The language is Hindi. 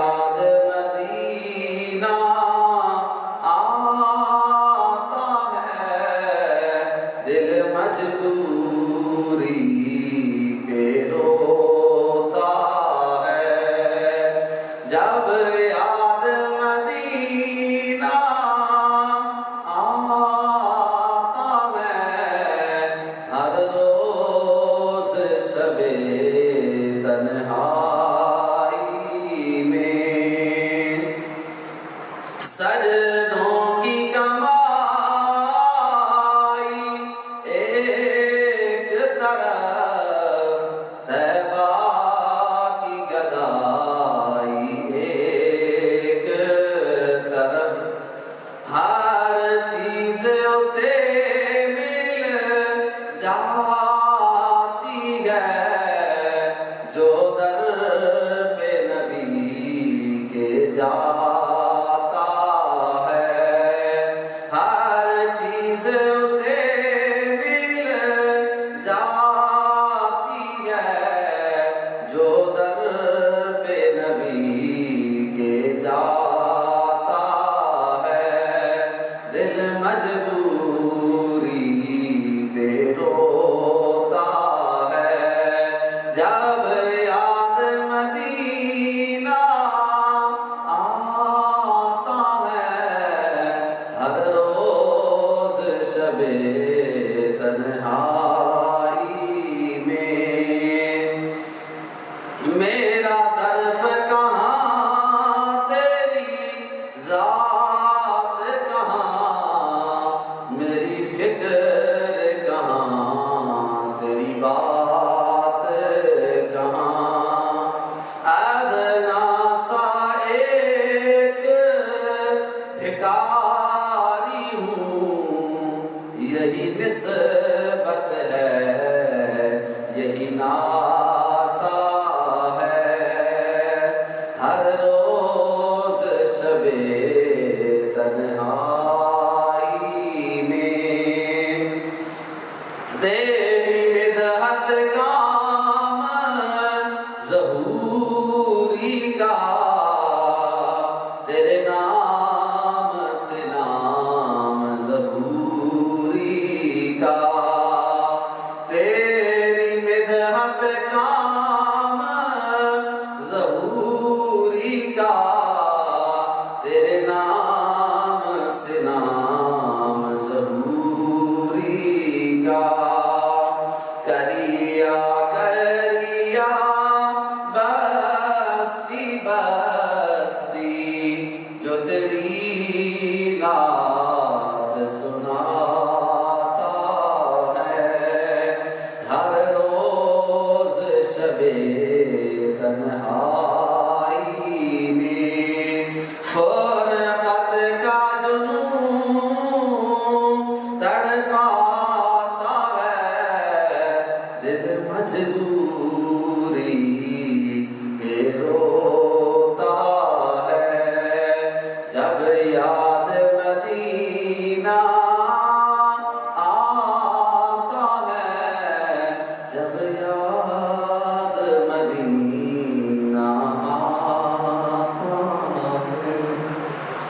याद मदीना आता है, दिल मजबूरी पे रोता है। जब याद मदीना आता है, हर रोज शबे तन्हाई में सजदों की कमाई एक तरफ, तैबा की गदाई एक तरफ, हर चीज उसे मिल जाती है जो दर पे नबी के जाता है। हर चीज उसे मिल जाती है जो दर पे नबी के जाता है। दिल मजबूरी पे रोता है। जब याद मदीना आता है, हर रोज शबे तन्हाई में। मेरा ज़र्फ कहाँ, तेरी ज़ात कहाँ, मेरी फिक्र कहाँ, तेरी बात कहाँ। अदना सा एक भिखारी हूँ, यही निस्बत है, यही नाता है। हर रोज शबे तन्हाई में तेरी मिदहत काम ज़हूरी का, तेरे नाम से नाम ज़हूरी का। तेरी मिदहत काम ज़हूरी का, तेरे नाम से नाम ज़हूरी का। करिया करिया बस्ती बस्ती, जो तेरी नात सुनाता है। हर रोज शबे तन्हाई में फुरकत का जुनून तड़पाता है, दिल मजबूर